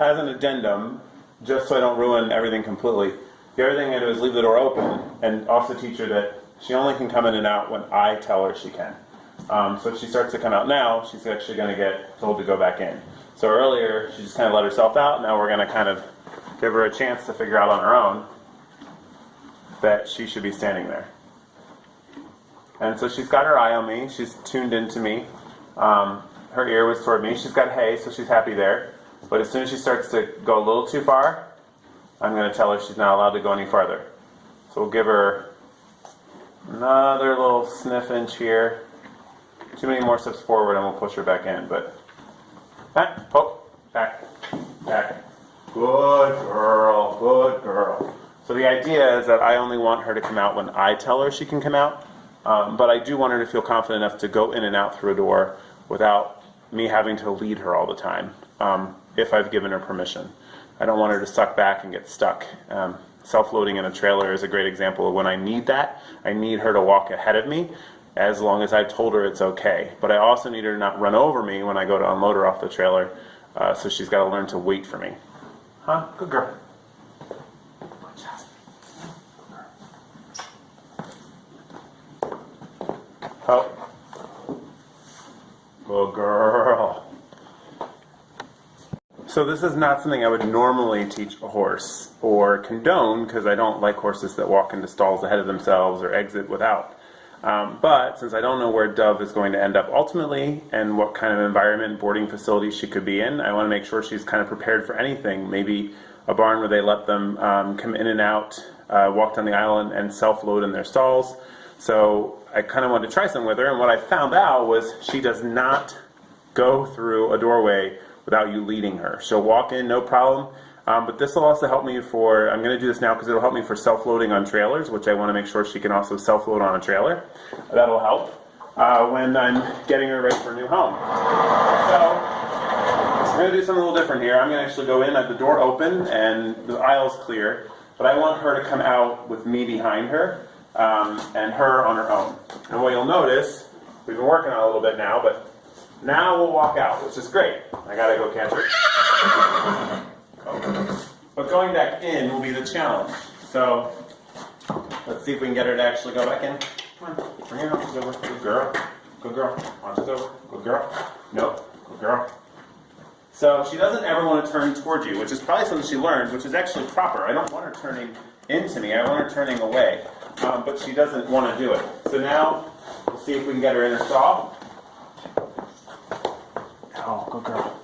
as an addendum, just so I don't ruin everything completely, the other thing I do is leave the door open and also teach her that she only can come in and out when I tell her she can. So if she starts to come out now, she's actually going to get told to go back in. So earlier, she just kind of let herself out. Now we're going to kind of give her a chance to figure out on her own that she should be standing there. And so she's got her eye on me. She's tuned into me. Her ear was toward me. She's got hay, so she's happy there. But as soon as she starts to go a little too far, I'm going to tell her she's not allowed to go any farther. So we'll give her another little sniff inch here. Too many more steps forward and we'll push her back in. But back, back, back. Good girl, good girl. So the idea is that I only want her to come out when I tell her she can come out. But I do want her to feel confident enough to go in and out through a door without me having to lead her all the time, if I've given her permission. I don't want her to suck back and get stuck. Self-loading in a trailer is a great example of when I need that. I need her to walk ahead of me as long as I've told her it's okay. But I also need her to not run over me when I go to unload her off the trailer, so she's got to learn to wait for me. Huh? Good girl. Good job. Oh. Good girl. So this is not something I would normally teach a horse or condone, because I don't like horses that walk into stalls ahead of themselves or exit without. But since I don't know where Dove is going to end up ultimately and what kind of environment, boarding facility she could be in, I want to make sure she's kind of prepared for anything. Maybe a barn where they let them come in and out, walk down the aisle and self-load in their stalls. So I kind of wanted to try something with her, and what I found out was she does not go through a doorway without you leading her. She'll walk in, no problem. But this will also help me for, I'm going to do this now because it'll help me for self-loading on trailers, which I want to make sure she can also self-load on a trailer. That'll help when I'm getting her ready for a new home. So I'm going to do something a little different here. I'm going to actually go in, I have the door open and the aisle's clear, but I want her to come out with me behind her and her on her own. And what you'll notice, we've been working on it a little bit now, but now we'll walk out, which is great. I got to go catch her. But going back in will be the challenge. So let's see if we can get her to actually go back in. Come on, bring her arms over. Good girl. Good girl. Arms over. Good girl. Nope. Good girl. So she doesn't ever want to turn towards you, which is probably something she learned, which is actually proper. I don't want her turning into me. I want her turning away. But she doesn't want to do it. So now we'll see if we can get her in her stall. Oh, good girl.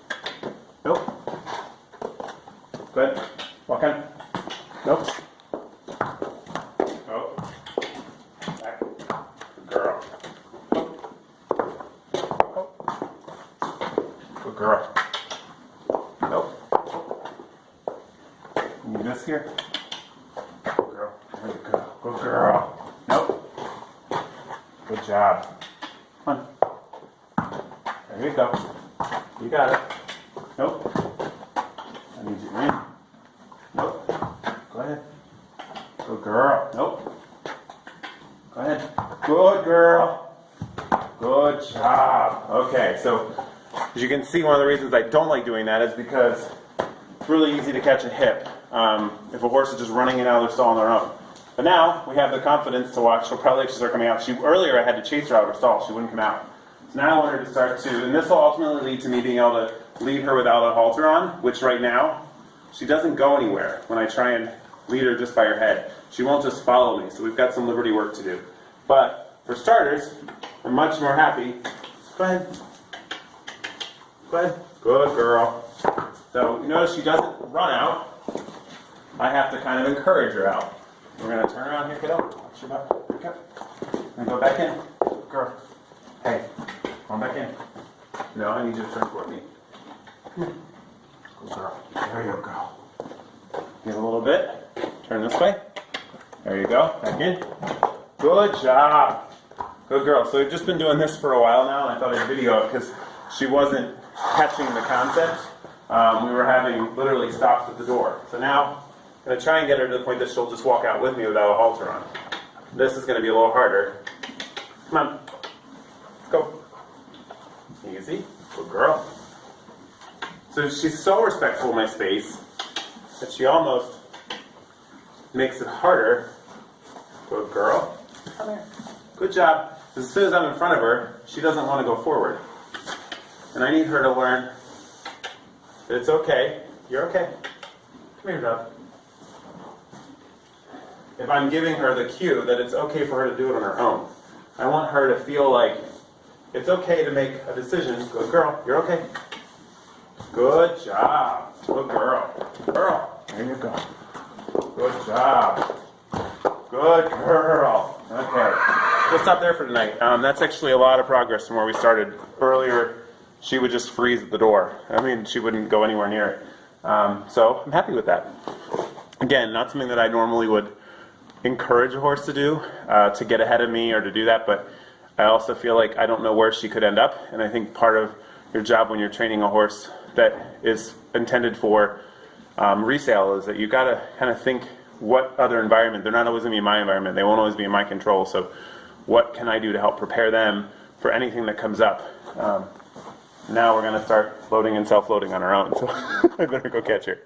Nope. Good. Walk in. Nope. Oh. Back. Good girl. Oh. Good girl. Nope. Can you do this here? Good girl. There you go. Good girl. Nope. Good job. Come on. There you go. You got it. Nope. I need you in. Nope. Go ahead. Good girl. Nope. Go ahead. Good girl. Good job. Okay, so as you can see, one of the reasons I don't like doing that is because it's really easy to catch a hip if a horse is just running in and out of their stall on their own. But now we have the confidence to watch. She'll probably actually start coming out. Earlier I had to chase her out of her stall. She wouldn't come out. So now I want her to start to, and this will ultimately lead to me being able to lead her without a halter on, which right now, she doesn't go anywhere when I try and lead her just by her head. She won't just follow me, so we've got some liberty work to do. But for starters, I'm much more happy. Go ahead. Go ahead. Good girl. So you notice she doesn't run out. I have to kind of encourage her out. We're going to turn around here, kiddo. Watch your butt. Okay. And go back in. Good girl. Hey, come back in. No, I need you to turn toward me. Good girl. There you go. Give a little bit. Turn this way. There you go. Back in. Good job. Good girl. So we've just been doing this for a while now, and I thought I'd video it because she wasn't catching the concept. We were having literally stops at the door. So now I'm going to try and get her to the point that she'll just walk out with me without a halter on. This is going to be a little harder. Come on. Let's go. Easy. Good girl. So So she's so respectful of my space that she almost makes it harder. Good girl. Come here. Good job. As soon as I'm in front of her, she doesn't want to go forward. And I need her to learn that it's okay. You're okay. Come here, dove. If I'm giving her the cue that it's okay for her to do it on her own, I want her to feel like it's okay to make a decision. Good girl. You're okay. Good job. Good girl. Girl. There you go. Good job. Good girl. Okay. We'll stop there for tonight. That's actually a lot of progress from where we started. Earlier, she would just freeze at the door. I mean, she wouldn't go anywhere near it. So I'm happy with that. Again, not something that I normally would encourage a horse to do, to get ahead of me or to do that, but I also feel like I don't know where she could end up, and I think part of your job when you're training a horse that is intended for resale is that you got to kind of think what other environment. They're not always going to be in my environment. They won't always be in my control. So what can I do to help prepare them for anything that comes up? Now we're going to start loading and self-loading on our own. So I better go catch her.